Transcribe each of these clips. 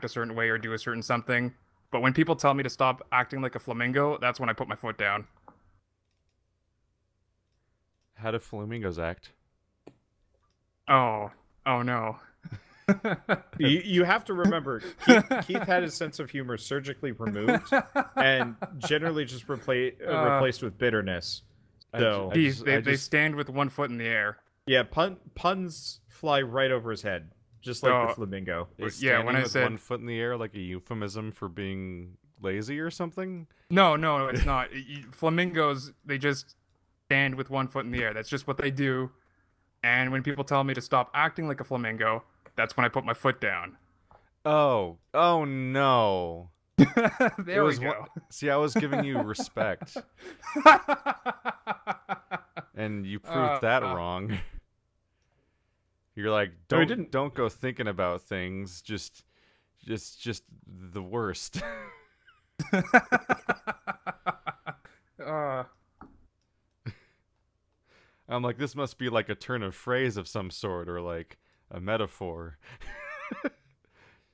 a certain way or do a certain something. But when people tell me to stop acting like a flamingo, that's when I put my foot down. How do flamingos act? Oh, oh no. You have to remember, Keith had his sense of humor surgically removed and generally just replaced with bitterness. So They stand with one foot in the air. yeah, puns fly right over his head, just like the flamingo. Is Yeah, when I with said one foot in the air like a euphemism for being lazy or something? no, it's not. Flamingos, they just stand with one foot in the air. That's just what they do. And when people tell me to stop acting like a flamingo, that's when I put my foot down. Oh no. There we go. See, I was giving you respect. And you proved that wrong. You're like, don't go thinking about things, just the worst. I'm like, this must be like a turn of phrase of some sort, or like a metaphor.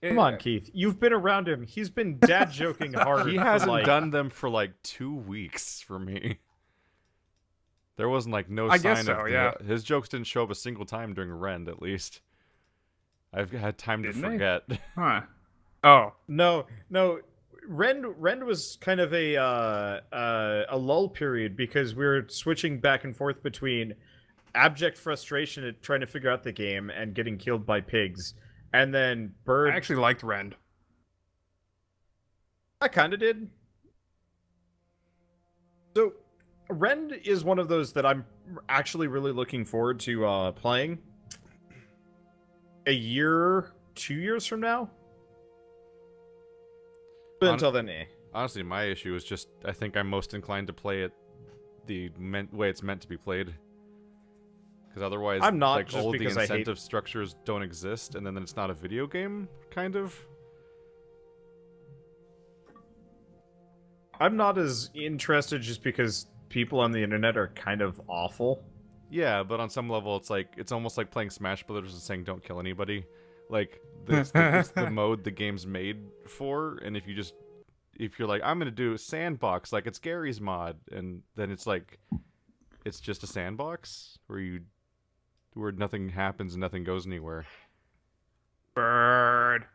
Come on, Keith. You've been around him. He's been dad joking hard. He hasn't done them for like 2 weeks for me. There wasn't like no sign of his jokes didn't show up a single time during Rend, at least. I've had time to forget. Huh. Oh. No. Rend was kind of a lull period because we were switching back and forth between abject frustration at trying to figure out the game and getting killed by pigs. And then Bird... I actually liked Rend. I kind of did. So, Rend is one of those that I'm actually really looking forward to playing. A year, 2 years from now? But until then, eh. Honestly, my issue is just, I think I'm most inclined to play it the way it's meant to be played. Because otherwise, I'm not, like, just all the because incentive structures don't exist, and then it's not a video game, kind of. I'm not as interested just because people on the internet are kind of awful. Yeah, but on some level, it's almost like playing Smash Brothers and saying don't kill anybody. Like, it's the mode the game's made for, and if you're like, I'm gonna do sandbox like it's Gary's mod, and then it's like, it's just a sandbox where nothing happens and nothing goes anywhere. Bird.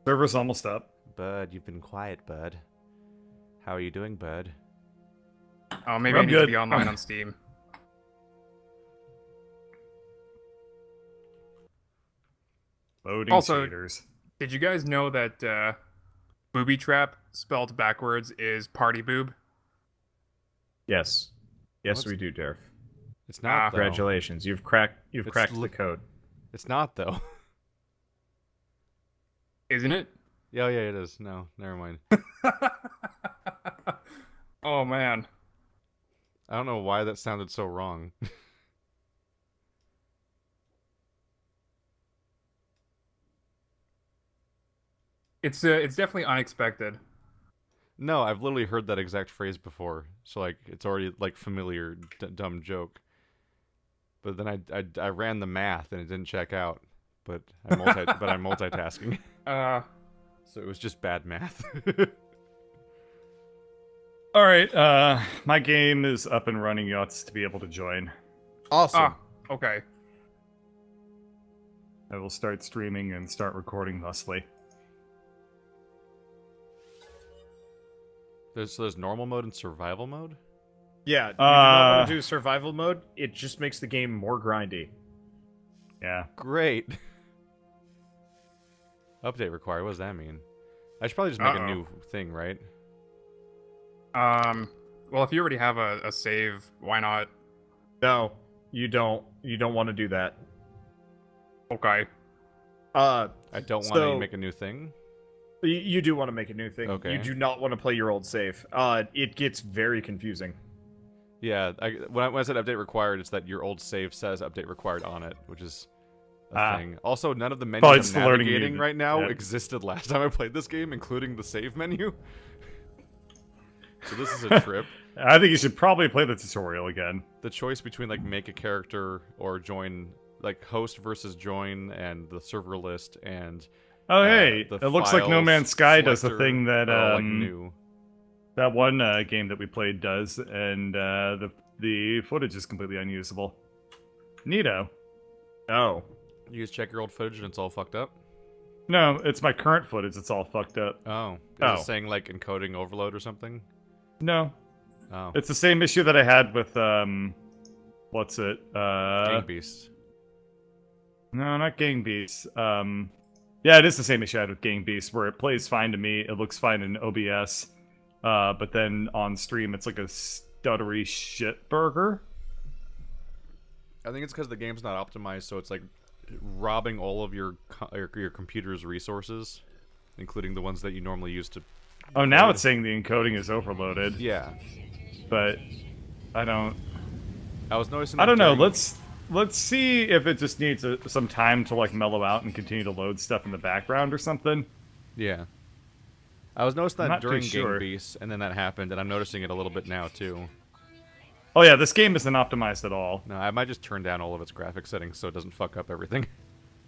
Server's almost up. Bud, you've been quiet, bud. How are you doing, bud? Oh, maybe I need to be online on Steam. Loading cheaters. Did you guys know that booby trap spelled backwards is party boob? Yes. Yes, we do, Derf. It's not, though. Congratulations. You've cracked the code. It's not, though. Isn't it? Yeah, it is. No, never mind. Oh, man. I don't know why that sounded so wrong. It's definitely unexpected. No, I've literally heard that exact phrase before, so like it's already like familiar dumb joke. But then I ran the math and it didn't check out. But I'm multitasking. So it was just bad math. All right, my game is up and running. You ought to be able to join. Awesome. Okay. I will start streaming and start recording thusly. There's normal mode and survival mode? Yeah, you do not want to do survival mode. It just makes the game more grindy. Yeah. Great. Update required. What does that mean? I should probably just make a new thing, right? Well, if you already have a save, why not? No, you don't. You don't want to do that. Okay. I don't want to make a new thing? You do want to make a new thing. Okay. You do not want to play your old save. It gets very confusing. Yeah, when I said update required, it's that your old save says update required on it, which is a thing. Also, none of the menus I'm navigating right now existed last time I played this game, including the save menu. So this is a trip. I think you should probably play the tutorial again. The choice between like make a character or join, like host versus join, and the server list, and Oh hey, the it looks like No files Man's Sky does the selector thing that are all, like, new. that one game that we played does, and the footage is completely unusable. Neato. Oh. You just check your old footage and it's all fucked up. No, it's my current footage. It's all fucked up. Oh, Oh. is it saying like encoding overload or something? No, Oh, it's the same issue that I had with what's it? Gang Beast. No, not Gang Beasts. Yeah, it is the same issue I had with Gang Beasts, where it plays fine to me, it looks fine in OBS, but then on stream it's like a stuttery shit burger. I think it's because the game's not optimized, so it's like robbing all of your computer's resources, including the ones that you normally use to. Oh, now it's saying the encoding is overloaded. Yeah, But I don't. I was noticing. I don't know. during- Let's see if it just needs some time to like mellow out and continue to load stuff in the background or something. Yeah, I was noticing I'm that not too during sure. Gang Beast, and then that happened, and I'm noticing it a little bit now too. Oh yeah, this game isn't optimized at all. No, I might just turn down all of its graphic settings so it doesn't fuck up everything.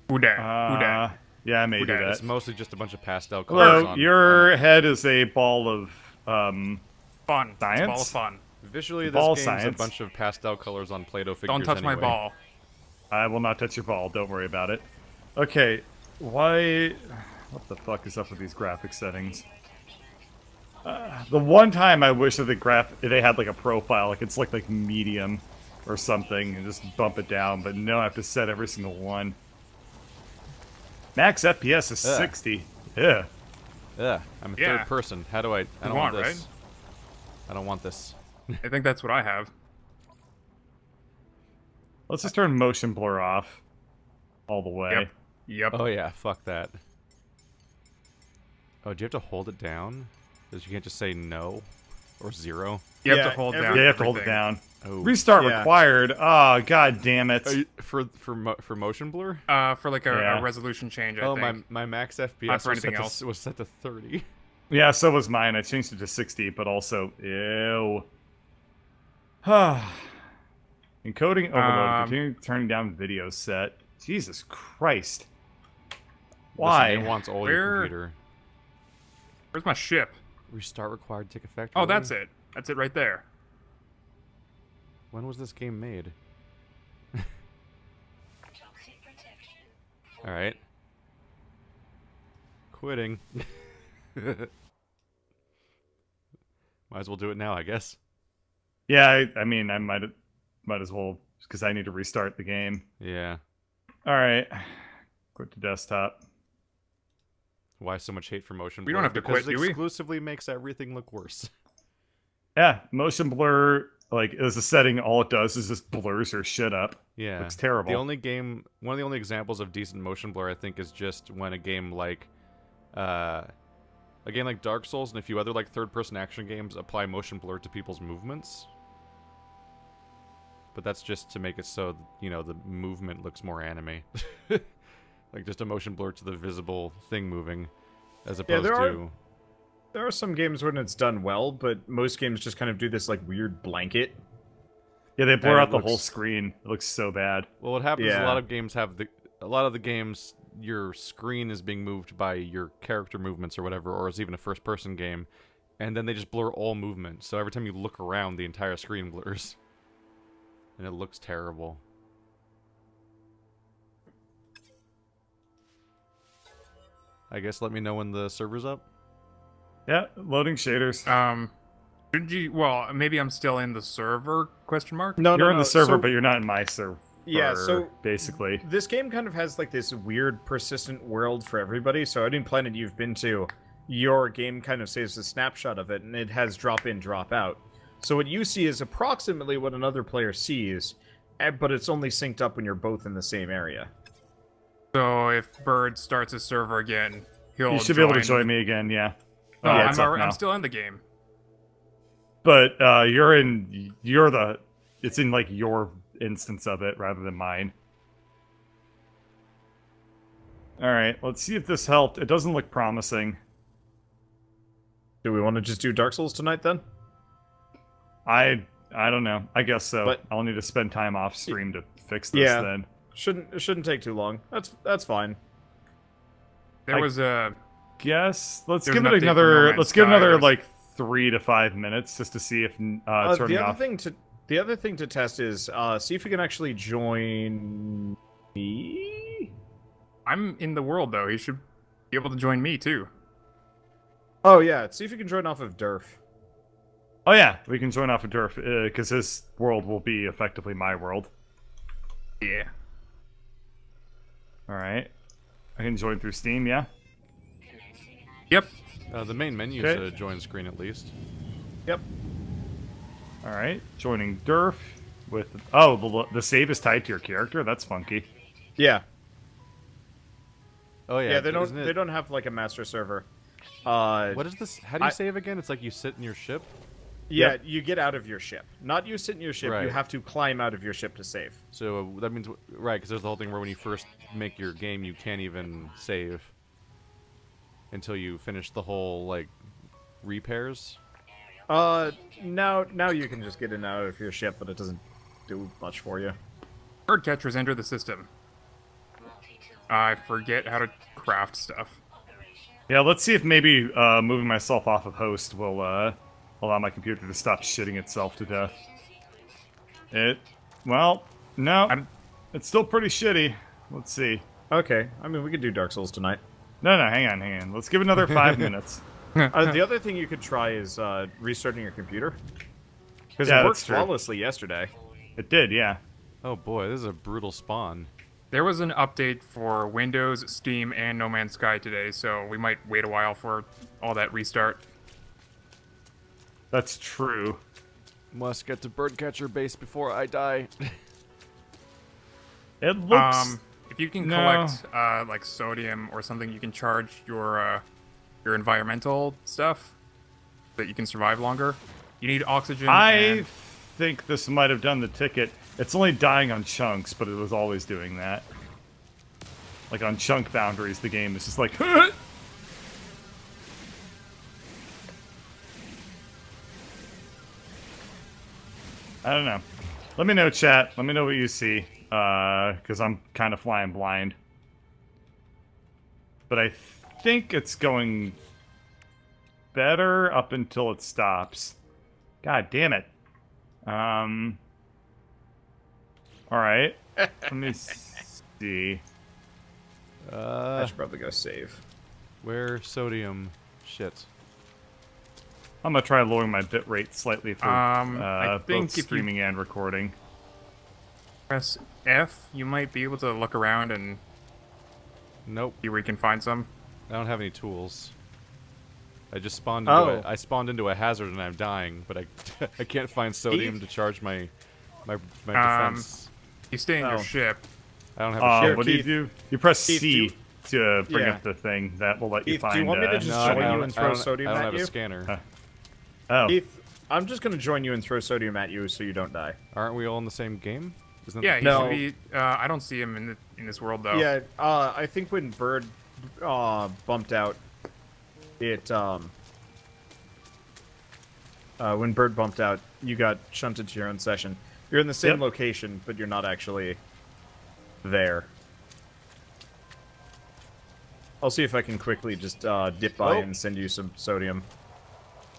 Who dat? Who dat? Yeah, I may do Okay, It's that. mostly just a bunch of pastel colors. Hello, on, your head is a ball of Fun. It's a ball of Science? fun. Visually, this ball game's science. a bunch of pastel colors on Play-Doh figures. Don't touch my anyway. ball. I will not touch your ball. Don't worry about it. Okay, why? What the fuck is up with these graphic settings? The one time I wish that they had like a profile, like it's like medium or something, and just bump it down. But no, I have to set every single one. Max FPS is Ugh. 60. Yeah. Ugh, I'm a Yeah. third person. How do I? I don't want, want this. right? I don't want this. I think that's what I have. Let's just turn motion blur off all the way. Yep. Yep. Oh yeah, fuck that. Oh, do you have to hold it down? Because you can't just say no or 0. You have Yeah, to hold every- down. Yeah, you have to hold it everything. down. Oh, Restart Yeah. required. Oh, god damn it. for motion blur? For like Yeah. a resolution change, I Oh, think. my max FPS Not for was set, anything else. was set to 30. Yeah, so was mine. I changed it to 60, but also, ew. Encoding overload. Continue turning down video set. Jesus Christ. Why? Listen, it wants all Where- your computer. Where's my ship? Restart required. Take effect. Oh, really? that's it. That's it right there. When was this game made? All right. Quitting. Might as well do it now, I guess. Yeah, I mean, I might as well, because I need to restart the game. Yeah. Alright. Quit to desktop. Why so much hate for motion blur? We don't have to because quit, it do we? exclusively makes everything look worse. Yeah, motion blur, like, is a setting, all it does is just blurs your shit up. Yeah. Looks terrible. One of the only examples of decent motion blur, I think, is just when a game like Dark Souls and a few other like third-person action games apply motion blur to people's movements. But that's just to make it so, you know, the movement looks more anime. Like just a motion blur to the visible thing moving, as opposed to. There are some games when it's done well, but most games just kind of do this like weird blanket. Yeah, they blur And it out the whole looks- screen. It looks so bad. Well, what happens is a Yeah. lot of games have a lot of the games, your screen is being moved by your character movements or whatever, or it's even a first-person game, and then they just blur all movement. So every time you look around, the entire screen blurs, and it looks terrible. I guess let me know when the server's up. Yeah, loading shaders. Should you? Well, maybe I'm still in the server? Question mark. No, You're in the server, so- but you're not in my server. Yeah, so- basically. This game kind of has like this weird persistent world for everybody. So any planet you've been to, your game kind of saves a snapshot of it, and it has drop in, drop out. So what you see is approximately what another player sees, but it's only synced up when you're both in the same area. So if Bird starts his server again, he'll. You should be able to join me again, yeah. No, Yeah, it's up now. I'm still in the game. But it's in like your instance of it rather than mine. Alright, let's see if this helped. It doesn't look promising. Do we want to just do Dark Souls tonight then? I don't know. I guess so. But- I'll need to spend time off stream to fix this Yeah. then. It shouldn't take too long. That's fine. There was a... Guess let's There's give an it update for No another. Man's Let's give Sky. another There's- like 3 to 5 minutes just to see if turning off. The other thing to test is see if you can actually join me. I'm in the world, though. He should be able to join me, too. Oh yeah, see if you can join off of Durf. Oh yeah, we can join off of Durf because his world will be effectively my world. Yeah. All right, I can join through Steam. Yeah. Yep. The main menu's Okay. a join screen at least. Yep. All right, joining Durf with the save is tied to your character. That's funky. Yeah. Oh yeah. Yeah, they isn't it- don't have like a master server. What is this? How do you I- save again? It's like you sit in your ship. Yeah, Yep. you get out of your ship. Not you sit in your ship. You Right. have to climb out of your ship to save. So that means right, because there's the whole thing where when you first make your game, you can't even save until you finish the whole like repairs. Now you can just get in and out of your ship, but it doesn't do much for you. Bird catchers enter the system. I forget how to craft stuff. Yeah, let's see if maybe moving myself off of host will allow my computer to stop shitting itself to death. No, it's still pretty shitty. Let's see. Okay, I mean we could do Dark Souls tonight. No, hang on. Let's give it another 5 minutes. The other thing you could try is restarting your computer. Because Yeah, it worked that's true. flawlessly yesterday. It did, yeah. Oh boy, this is a brutal spawn. There was an update for Windows, Steam, and No Man's Sky today, so we might wait a while for all that restart. That's true. Must get to birdcatcher base before I die. It looks... If you can No. collect like sodium or something, you can charge your environmental stuff so that you can survive longer. You need oxygen. I and think this might have done the ticket. It's only dying on chunks, but it was always doing that. Like on chunk boundaries, the game is just like... I don't know. Let me know, chat. Let me know what you see. Because I'm kind of flying blind. But I think it's going better up until it stops. God damn it. Alright. Let me see. I should probably go save. Where sodium? Shit. I'm gonna try lowering my bitrate slightly for I think both if you- streaming and recording. press F, you might be able to look around and Nope. see where you can find some. I don't have any tools. I just spawned Oh. into I spawned into a hazard and I'm dying, but I I can't find sodium to charge my defense. You stay in Oh. your ship. I don't have a ship. What do you Keith. do? You press Keith, C to bring Yeah. up the thing that will let you Keith, do find. you want me to just No, join I you don't, and I throw don't, sodium I don't at have you? a scanner. Oh, Keith, I'm just gonna join you and throw sodium at you so you don't die. Aren't we all in the same game? Isn't Yeah, he No. should be. I don't see him in this world though. Yeah, I think when Bird bumped out, when Bird bumped out, you got shunted to your own session. You're in the same Yep. location, but you're not actually there. I'll see if I can quickly just dip by Oh. and send you some sodium.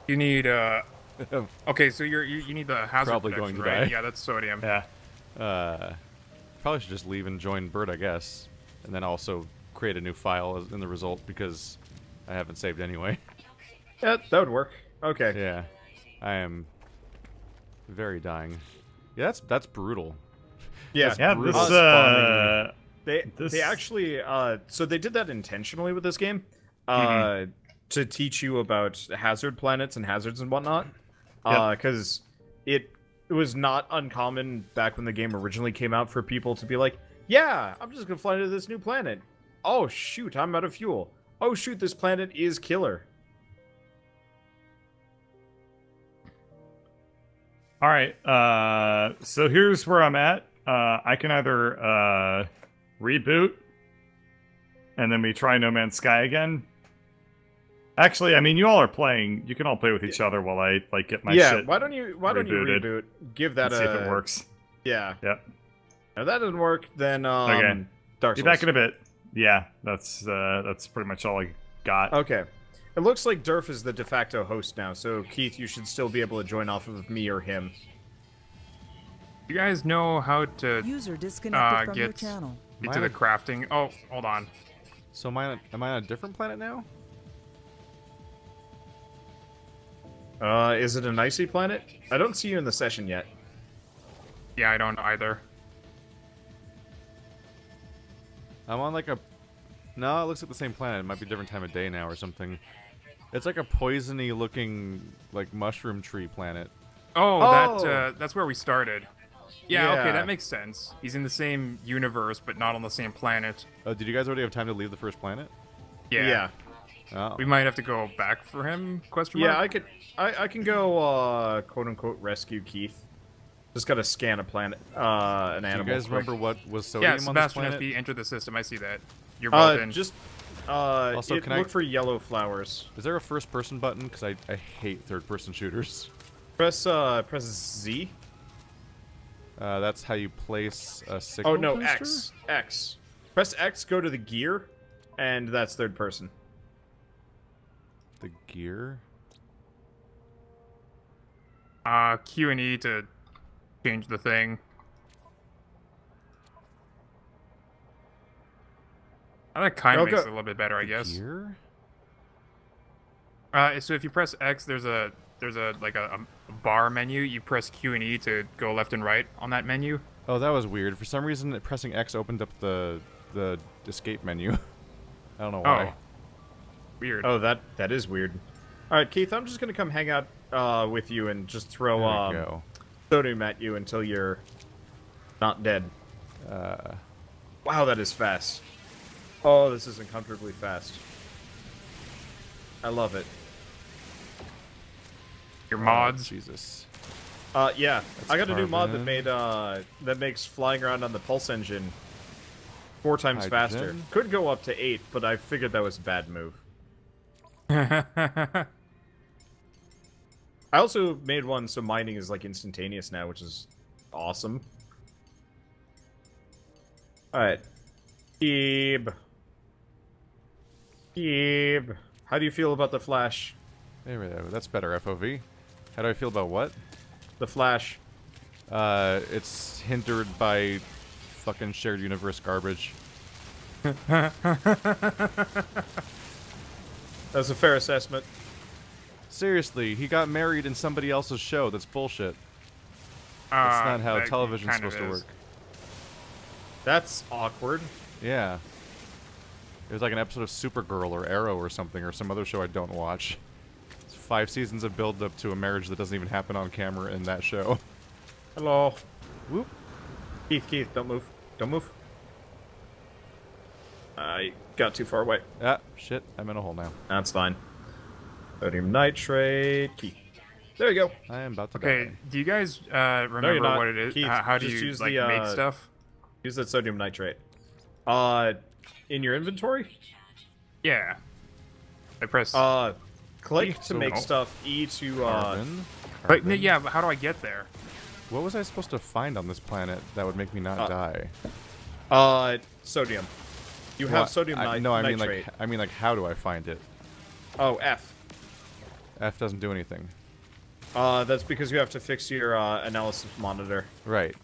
You need. Okay, so you need the hazard Probably protection, going to right? die. Yeah, that's sodium. yeah. Probably should just leave and join Bird, I guess, and then also create a new file in the result because I haven't saved anyway. Yeah, that would work. Okay. Yeah, I am very dying. Yeah, that's brutal. Yeah. Yeah, brutal this spawning. They actually so they did that intentionally with this game to teach you about hazard planets and hazards and whatnot because it was not uncommon back when the game originally came out for people to be like, yeah, I'm just gonna fly to this new planet. Oh shoot, I'm out of fuel. Oh shoot, this planet is killer. All right. So here's where I'm at. I can either reboot, and then we try No Man's Sky again. Actually, I mean, you all are playing. You can all play with each other while I like get my shit. why don't you rebooted. reboot? Give that and a see if it works. Yeah. Yep. If that doesn't work, then Okay. Dark Be Souls. back in a bit. Yeah, that's pretty much all I got. Okay. It looks like Durf is the de facto host now, so Keith, you should still be able to join off of me or him. You guys know how to User disconnected from your get channel. into the crafting? Oh, hold on. So am I on a different planet now? Is it an icy planet? I don't see you in the session yet. Yeah, I don't either. I'm on like a... No, it looks like the same planet. It might be a different time of day now or something. It's like a poisony looking, like, mushroom tree planet. Oh, that's where we started. Yeah, Yeah. okay, that makes sense. He's in the same universe, but not on the same planet. Oh, did you guys already have time to leave the first planet? Yeah. Oh. We might have to go back for him, question Yeah, mark? I can go, quote-unquote, rescue Keith. Just gotta scan a planet, an Do you animal. guys quick. remember what was sodium Yeah, on this Sebastian planet? FB entered the system. I see that. You're both in. Just, Also, can I- look for yellow flowers. Is there a first-person button? Because I hate third-person shooters. Press Z. That's how you place a signal Oh, no, booster? X. Press X, go to the gear, and that's third person. The gear? Q and E to change the thing. That kind of Oh, makes go- it a little bit better, I guess. Gear? So if you press X, there's a bar menu. You press Q and E to go left and right on that menu. Oh, that was weird. For some reason, pressing X opened up the escape menu. I don't know why. Oh, weird. Oh, that is weird. All right, Keith, I'm just gonna come hang out with you and just throw There we go. sodium at you until you're not dead. Wow, that is fast. Oh, this is uncomfortably fast. I love it. Your mods. Jesus. Yeah, I got a new mod that carbon. made that makes flying around on the pulse engine 4 times faster. Hydrogen? Could go up to 8, but I figured that was a bad move. I also made one so mining is like instantaneous now, which is awesome. Alright. Keeb. How do you feel about the Flash? There we go. That's better, FOV. How do I feel about what? The Flash. It's hindered by fucking shared universe garbage. That's a fair assessment. Seriously, he got married in somebody else's show. That's bullshit. That's not how that television's kind of supposed to is. work. That's awkward. Yeah. It was like an episode of Supergirl or Arrow or something, or some other show I don't watch. It's 5 seasons of build-up to a marriage that doesn't even happen on camera in that show. Hello. Whoop. Keith, don't move. Don't move. I got too far away. Ah, shit. I'm in a hole now. That's fine. Sodium nitrate. Keith. There you go. I am about to Okay, die. do you guys remember not. what it is? Keith, How do just you use like the, make stuff? Use that sodium nitrate. In your inventory? Yeah. I press. Click to So make no. stuff. E to Carbon. but Carbon. yeah, but how do I get there? What was I supposed to find on this planet that would make me not die? Sodium. You have What? sodium No, I mean nitrate. like how do I find it? Oh, F. F doesn't do anything. That's because you have to fix your analysis monitor. Right.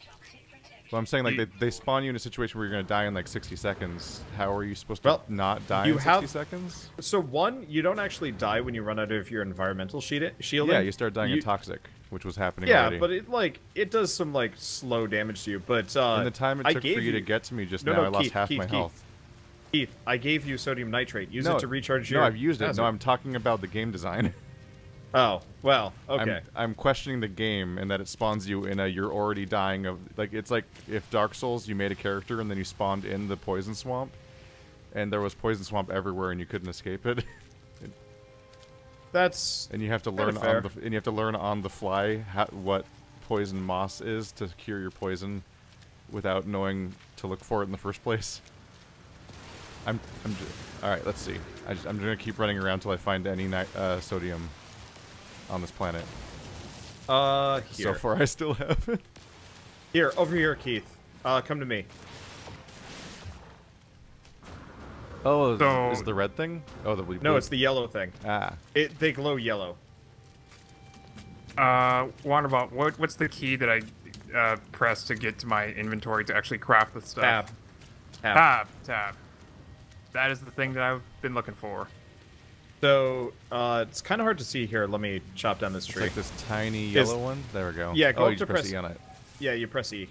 Well, I'm saying like they spawn you in a situation where you're gonna die in like 60 seconds. How are you supposed to Well, not die you in 60 have- seconds? So one, you don't actually die when you run out of your environmental shielding. Yeah, you start dying in toxic, which was happening Yeah, already. but it does some like slow damage to you. But in the time it I took for gave you to get to me just No, now, no, I lost Keith, half Keith, my Keith. health. Keith, I gave you sodium nitrate. Use No, it to recharge your. No, I've used it. hazard. No, I'm talking about the game design. Oh well, okay. I'm questioning the game and that it spawns you in a you're already dying of like it's like if Dark Souls you made a character and then you spawned in the poison swamp and there was poison swamp everywhere and you couldn't escape it. That's And you have to Kinda learn fair. on the learn on the fly what poison moss is to cure your poison without knowing to look for it in the first place. All right. Let's see. I'm gonna keep running around till I find any sodium on this planet. here. So far, I still have it. Here, over here, Keith. Come to me. Oh, So- is it the red thing? Oh, the blue. No, it's the yellow thing. Ah. They glow yellow. Wanderbot, what's the key that I press to get to my inventory to actually craft the stuff? Tab. That is the thing that I've been looking for. So it's kind of hard to see here. Let me chop down this It's tree. like this tiny yellow one. There we go. Yeah, go oh, up you to press press E on it. Yeah, you press E.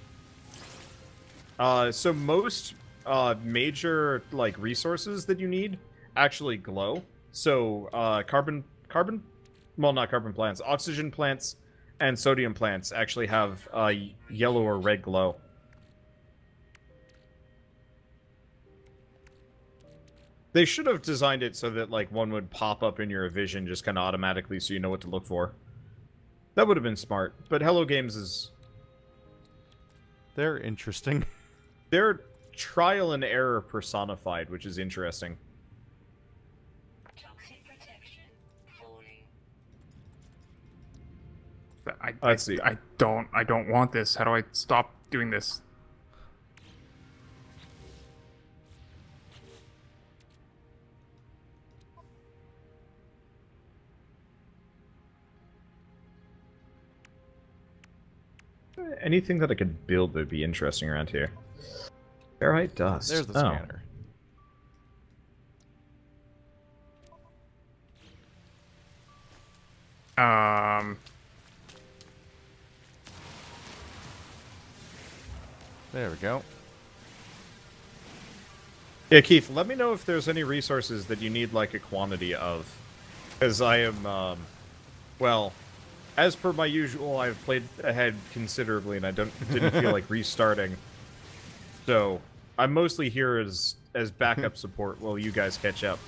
So most major like resources that you need actually glow. So well, not carbon plants, oxygen plants and sodium plants actually have yellow or red glow. They should have designed it so that like one would pop up in your vision just kind of automatically so you know what to look for. That would have been smart. But Hello Games is... They're interesting. They're trial and error personified, which is interesting. Toxic protection falling. Let's see. I don't want this. How do I stop doing this? Anything that I could build would be interesting around here. Ferrite dust. There's the scanner. There we go. Yeah, Keith, let me know if there's any resources that you need, like, a quantity of. Because I am, well, as per my usual, I've played ahead considerably, and I didn't feel like restarting. So, I'm mostly here as backup support while you guys catch up.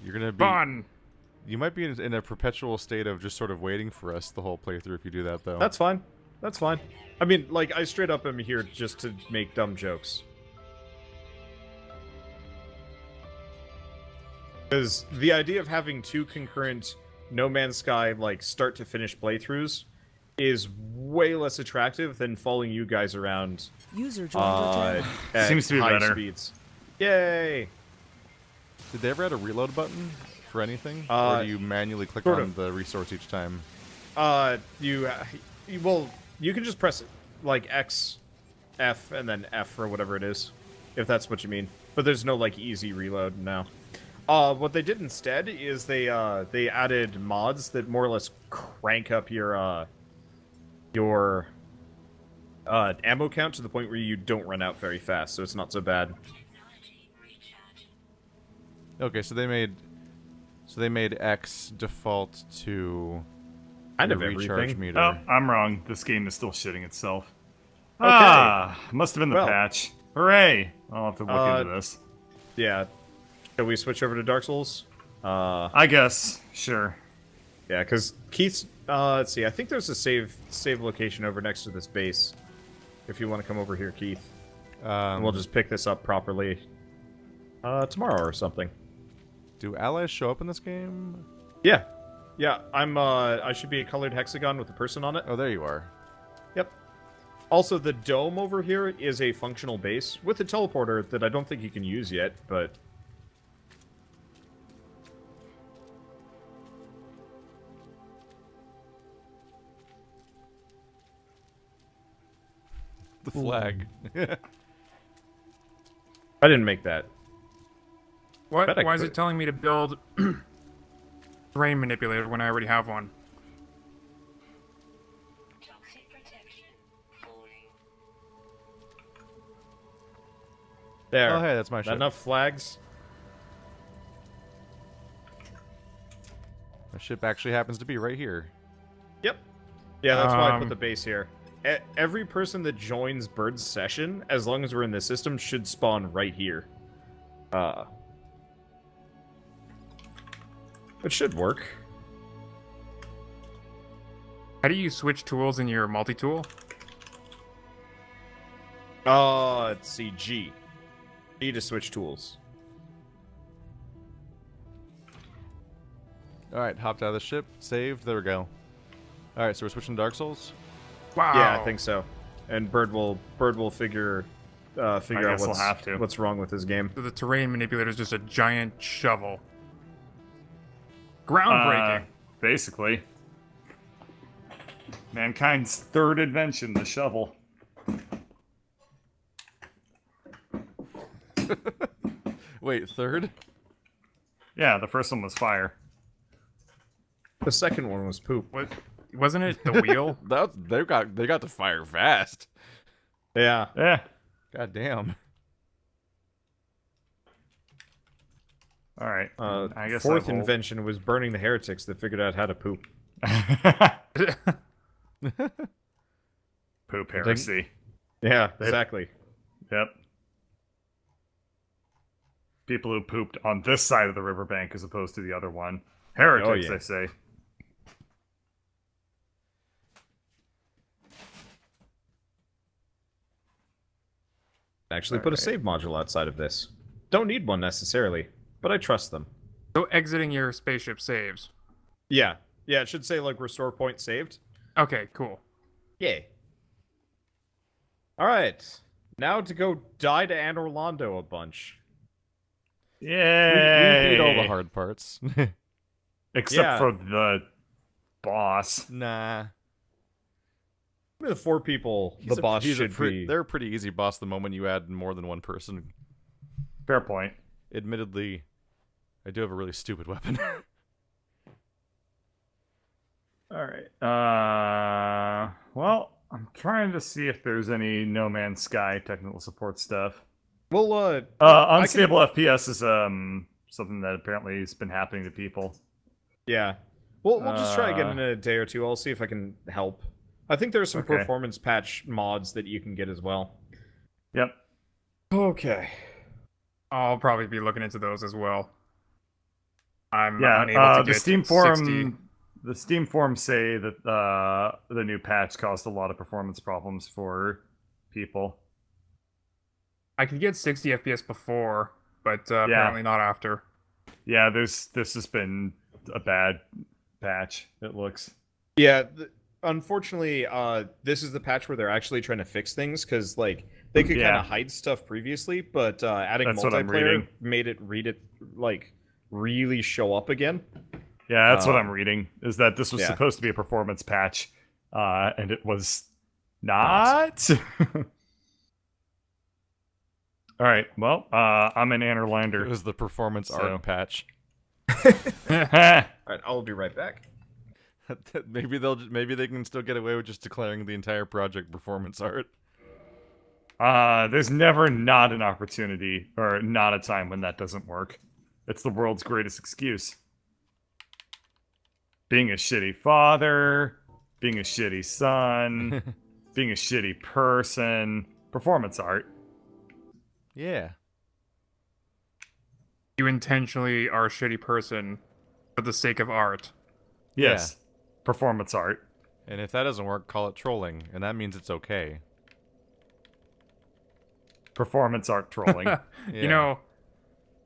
You're gonna be. Fun. You might be in a perpetual state of just sort of waiting for us the whole playthrough if you do that, though. That's fine. That's fine. I mean, like, I straight up am here just to make dumb jokes. Because the idea of having two concurrent No Man's Sky, like, start-to-finish playthroughs is way less attractive than following you guys around User joined your channel. at Seems to be high better. speeds. Yay! Did they ever add a reload button for anything, Uh, or do you manually click sort on of. the resource each time? Well, you can just press, like, X, F, and then F or whatever it is, if that's what you mean. But there's no, like, easy reload now. What they did instead is they added mods that more or less crank up your ammo count to the point where you don't run out very fast, so it's not so bad. Technology recharge. Okay, so they made X default to Kind your of recharge everything. meter. Oh, I'm wrong. This game is still shitting itself. Okay. Ah, must have been the Well. patch. Hooray! I'll have to look into this. Yeah. Shall we switch over to Dark Souls? I guess. Sure. Yeah, because Keith's... let's see. I think there's a save location over next to this base. If you want to come over here, Keith. And we'll just pick this up properly tomorrow or something. Do allies show up in this game? Yeah. Yeah, I should be a colored hexagon with a person on it. Oh, there you are. Yep. Also, the dome over here is a functional base with a teleporter that I don't think you can use yet, but... The flag. I didn't make that. What? Bet I Why is could. it telling me to build terrain manipulator when I already have one? Toxic protection falling. There. Oh, hey, that's my Is that ship. enough flags? My ship actually happens to be right here. Yep. Yeah, that's why I put Um, the base here. Every person that joins Bird's session, as long as we're in the system, should spawn right here. It should work. How do you switch tools in your multi-tool? Let's see, G. G to switch tools. Alright, hopped out of the ship, saved, there we go. Alright, so we're switching to Dark Souls? Wow. Yeah, I think so. And Bird will figure figure out guess we'll have to. what's wrong with his game. So the terrain manipulator is just a giant shovel. Groundbreaking. Basically. Mankind's third invention, the shovel. Wait, third? Yeah, the first one was fire. The second one was poop. What? Wasn't it the wheel? They got to fire fast. Yeah. Yeah. God damn. All right. I guess Fourth I will... invention was burning the heretics that figured out how to poop. Poop heresy. Yeah, exactly. Yep. People who pooped on this side of the riverbank as opposed to the other one. Heretics, yeah. they say. Actually put a save module outside of this. Don't need one necessarily, but I trust them. So exiting your spaceship saves. Yeah. Yeah, it should say, like, restore point saved. Okay, cool. Yay. Alright. Now to go die to Anne Orlando a bunch. Yay! We beat all the hard parts. Except Yeah. for the boss. Nah. The 4 people the boss should be... They're a pretty easy boss the moment you add more than one person. Fair point. Admittedly, I do have a really stupid weapon. Alright. Well, I'm trying to see if there's any No Man's Sky technical support stuff. Well, Unstable FPS is something that apparently has been happening to people. Yeah. We'll just try again in a day or two. I'll see if I can help. I think there's some performance patch mods that you can get as well. Yep. Okay. I'll probably be looking into those as well. I'm Yeah, unable to the get Steam 60. forum. The Steam forums say that the new patch caused a lot of performance problems for people. I could get 60 FPS before, but apparently not after. Yeah, this has been a bad patch, it looks. Yeah, unfortunately, this is the patch where they're actually trying to fix things, because, like, they could kind of hide stuff previously, but adding That's what I'm multiplayer reading. made it like, really show up again. Yeah, that's what I'm reading, is that this was yeah. supposed to be a performance patch, and it was not. Alright, well, I'm an It Annerlander. was the performance art patch. Alright, I'll be right back. Maybe they can still get away with just declaring the entire project performance art. There's never not an opportunity, or not a time when that doesn't work. It's the world's greatest excuse. Being a shitty father, being a shitty son, being a shitty person, performance art. Yeah. You intentionally are a shitty person for the sake of art. Yes, performance art. And if that doesn't work, call it trolling, and that means it's okay. Performance art trolling. Yeah. You know,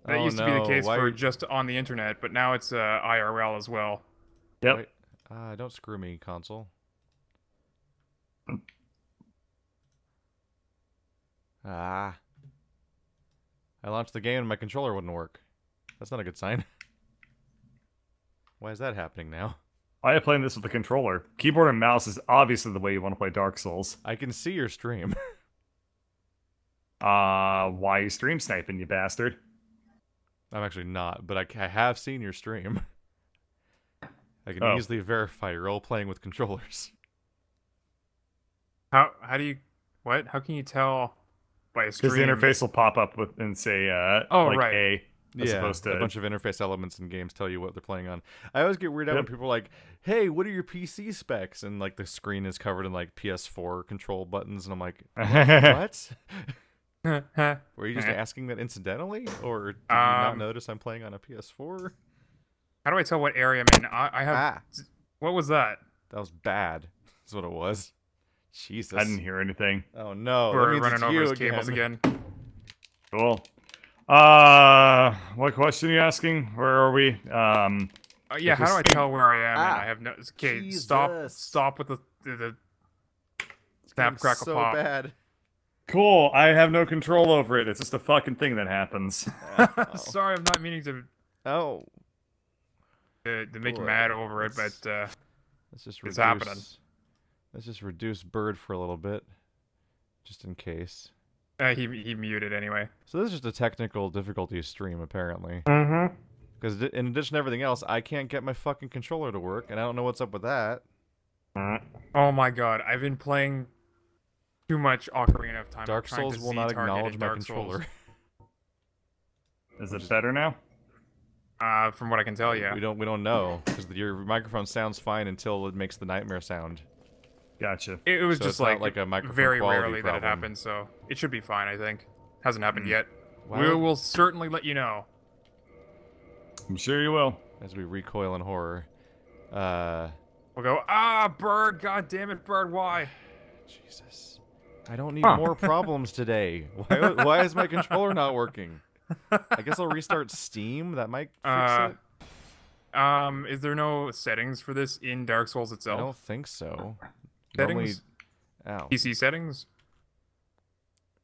that Oh, used to be the no, case why for are- just on the internet, but now it's IRL as well. Yep. Wait, don't screw me, console. I launched the game and my controller wouldn't work. That's not a good sign. Why is that happening now? Why are you playing this with a controller? Keyboard and mouse is obviously the way you want to play Dark Souls. I can see your stream. Why you stream sniping, you bastard? I'm actually not, but I have seen your stream. I can easily verify you're all playing with controllers. How do you what? How can you tell by a stream? Because the interface will pop up with and say like right. A as Yeah, opposed to a bunch of interface elements in games tell you what they're playing on. I always get weirded out when people are like, "Hey, what are your PC specs?" And like the screen is covered in like PS4 control buttons, and I'm like, "What? Were you just asking that incidentally, or did you not notice I'm playing on a PS4?" How do I tell what area I'm in? I have. What was that? That was bad. That's what it was. Jesus. I didn't hear anything. Oh no! That We're means running it's over you his cables again. Cool. What question are you asking? Where are we? Yeah, how do I tell where I am? And I have no. Okay, Jesus. stop with the snap, crackle, so pop. bad. Cool. I have no control over it. It's just a fucking thing that happens. Sorry, I'm not meaning Oh, to make you Boy, mad over it, but let's just it's reduce. happening. Let's just reduce bird for a little bit, just in case. He muted anyway. So this is just a technical difficulty stream, apparently. Mm-hmm. Because in addition to everything else, I can't get my fucking controller to work, and I don't know what's up with that. Oh my god, I've been playing too much Ocarina of Time. Dark I'm trying Souls to will not Z-target acknowledge in my Dark controller. Souls. Is it better now? From what I can tell, yeah. We don't know because your microphone sounds fine until it makes the nightmare sound. Gotcha. It was So just it's not like a microphone very quality rarely that it problem. happens, so it should be fine. I think hasn't happened yet. Why We would- will certainly let you know. I'm sure you will. As we recoil in horror. We'll go, bird, god damn it, bird, why? Jesus. I don't need more problems today. Why is my controller not working? I guess I'll restart Steam. That might fix it. Is there no settings for this in Dark Souls I itself? don't think so. Settings? Ow. PC settings?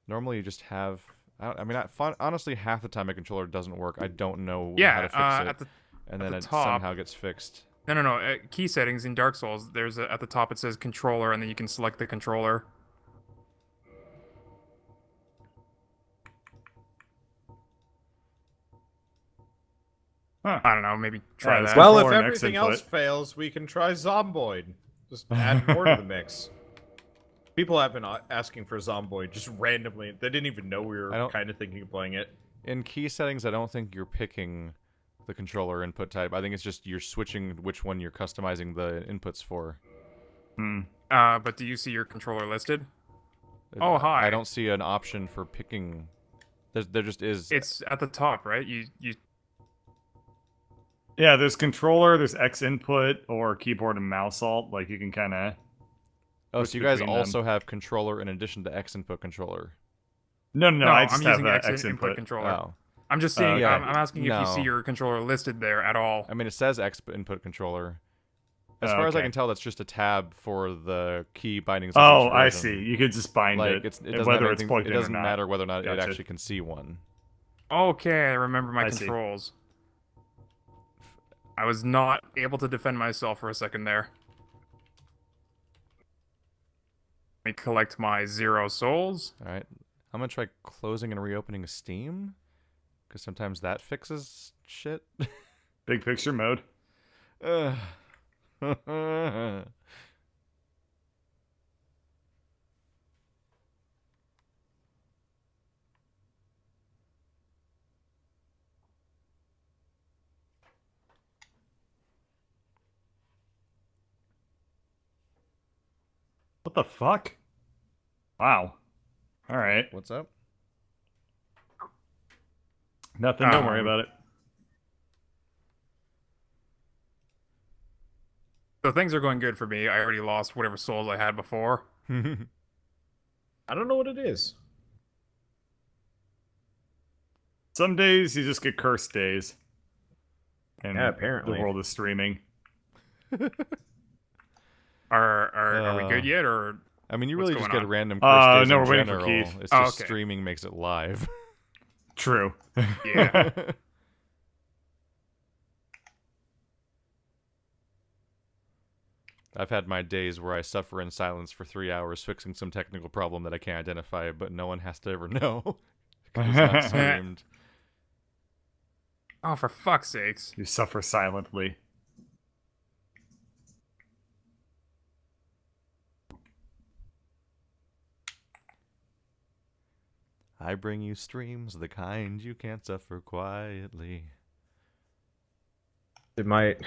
Normally you just have... I mean, honestly, half the time my controller doesn't work. I don't know how Yeah, to fix it. at the And at then the it top- somehow gets fixed. no, key settings in Dark Souls. There's at the top it says controller, and then you can select the controller. Huh. I don't know, maybe try Yeah, that. Well, if Controller and X everything input. else fails, we can try Zomboid. Just add more to the mix. People have been asking for Zomboid just randomly. They didn't even know we I were don't- kind of thinking of playing it. In key settings, I don't think you're picking the controller input type. I think it's just you're switching which one you're customizing the inputs for. But do you see your controller listed? Oh, hi. I don't see an option for picking. There just is. It's at the top, right? You Yeah, there's controller, there's X input, or keyboard and mouse alt. Like, you can kind of... Oh, switch so you guys between them. also have controller in addition to X input controller. No, No, I I'm just have using X input input. controller. Oh. I'm just seeing. okay. I'm asking if No. you see your controller listed there at all. I mean, it says X input controller. As far as I okay. can tell, that's just a tab for the key bindings. Of Oh, each I version. see. You could just bind Like it, it and doesn't whether have it's anything- plugged it in or doesn't not. matter whether or not it Gotcha. actually can see one. Okay, I remember my I see. controls. I was not able to defend myself for a second there. Let me collect my 0 souls. All right, I'm gonna try closing and reopening Steam, because sometimes that fixes shit. Big picture mode. Ugh. What the fuck? Wow. All right. What's up? Nothing. Don't worry about it. So things are going good for me. I already lost whatever souls I had before. I don't know what it is. Some days you just get cursed days. And Yeah, apparently. the world is streaming. Are we good yet, or I mean, you What's really just going get on? random cursed days no, in we're waiting for general. Keith. It's Oh, just okay. streaming makes it live. True. yeah? I've had my days where I suffer in silence for 3 hours fixing some technical problem that I can't identify, but no one has to ever know. 'Cause it's not streamed. Oh, for fuck's sakes! You suffer silently. I bring you streams, the kind you can't suffer quietly. It might.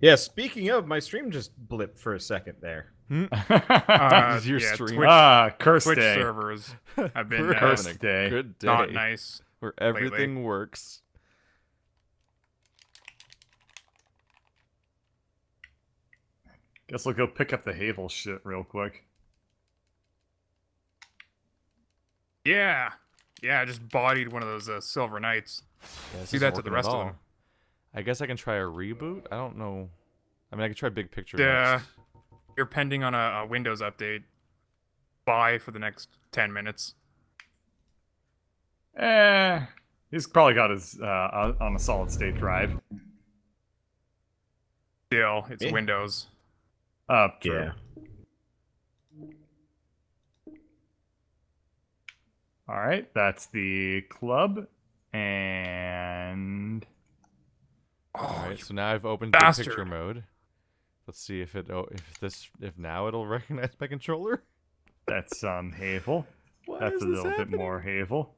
Yeah, speaking of, my stream just blipped for a second there. Is your yeah, stream- Twitch, Cursed Twitch day. servers have been We're cursed having a day. good day. not nice. Where everything works. Guess we'll go pick up the Havel shit real quick. Yeah, I just bodied one of those Silver Knights. Yeah, this Do isn't that to the working rest at of all. them. I guess I can try a reboot? I don't know. I mean, I could try big picture Yeah. next. You're pending on a Windows update. Bye for the next 10 minutes. He's probably got his on a solid state drive. Still, it's Yeah. Windows. True. Yeah. All right, that's the club, and Alright, so now I've opened big bastard. picture mode. Let's see if if now it'll recognize my controller. that's Havel. Why That's is a this little bit happening? more Havel.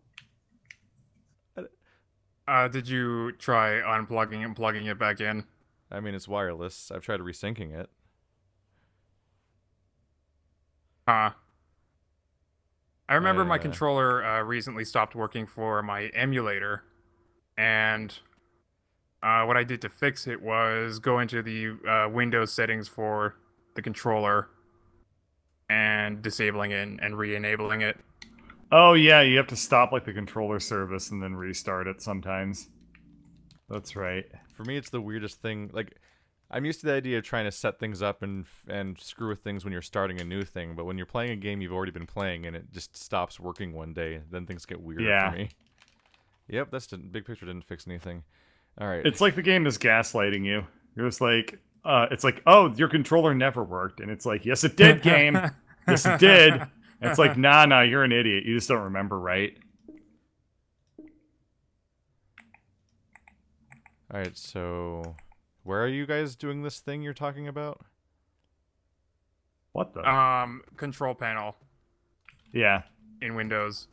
Did you try unplugging and plugging it back in? I mean, it's wireless. I've tried resyncing it. I remember my uh, controller recently stopped working for my emulator, and what I did to fix it was go into the Windows settings for the controller and disabling it and re-enabling it. Oh yeah, you have to stop like the controller service and then restart it sometimes. That's right. For me, it's the weirdest thing. Like, I'm used to the idea of trying to set things up and screw with things when you're starting a new thing, but when you're playing a game you've already been playing and it just stops working one day, then things get weird Yeah. for me. Yep, big picture didn't fix anything. All right. It's like the game is gaslighting you. You're just like, it's like, oh, your controller never worked, and it's like, yes, it did, game. Yes, it did. And it's like, nah, you're an idiot. You just don't remember, right? All right, so where are you guys doing this thing you're talking about? What the? Control panel Yeah. in Windows.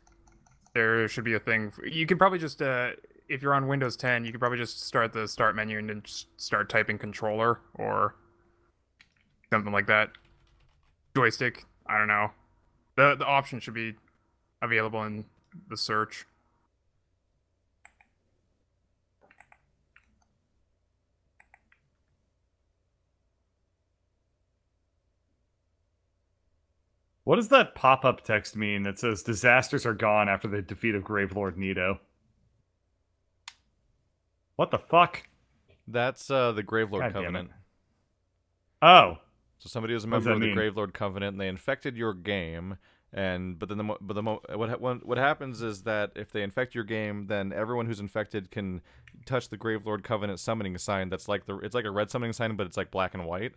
There should be a thing. You can probably just, if you're on Windows 10, you could probably just start the start menu and then just start typing controller or something like that. Joystick. I don't know. The option should be available in the search. What does that pop-up text mean that says disasters are gone after the defeat of Gravelord Nito? What the fuck? That's the Gravelord God damn it. Covenant. Oh. So somebody was a What does member of that the mean? Gravelord Covenant, and they infected your game. What happens is that if they infect your game, then everyone who's infected can touch the Gravelord Covenant summoning sign. It's like a red summoning sign, but it's like black and white,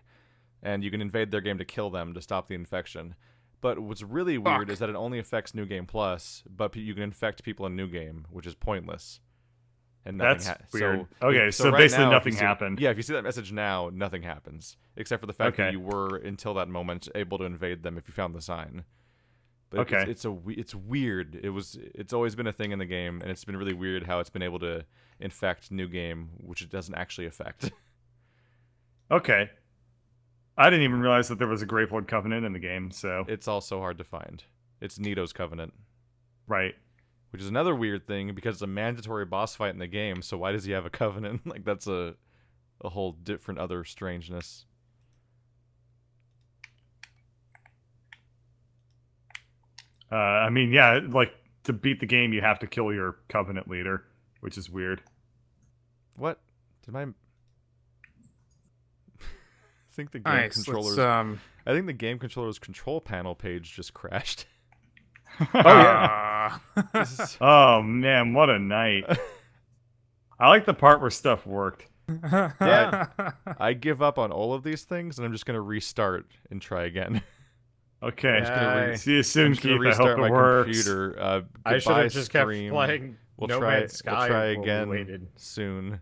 and you can invade their game to kill them to stop the infection. But what's really weird is that it only affects New Game Plus, but you can infect people in New Game, which is pointless. And nothing That's weird. So, Okay, so right basically now, if nothing you see- happened. Yeah, if you see that message now, nothing happens, except for the fact that Okay. you were until that moment able to invade them if you found the sign. But Okay. it's weird. It's always been a thing in the game, and it's been really weird how it's been able to infect New Game, which it doesn't actually affect. Okay. I didn't even realize that there was a Gravelord Covenant in the game, so... It's also hard to find. It's Nito's Covenant. Right. Which is another weird thing because it's a mandatory boss fight in the game, so why does he have a covenant? Like, that's a whole different other strangeness. I mean, yeah, like, to beat the game, you have to kill your Covenant leader, which is weird. What? Did my... I think the game Nice. controller's... Let's, I think the game controller's control panel page just crashed. This is- Oh, man, what a night. I like the part where stuff worked. Yeah. I give up on all of these things, and I'm just going to restart and try again. Okay. Nice. See you I'm soon, just going Keith. to I hope restart my it works. computer. I should Goodbye, have just kept stream. playing We'll No try, Man's Sky we'll try while we again waited. soon.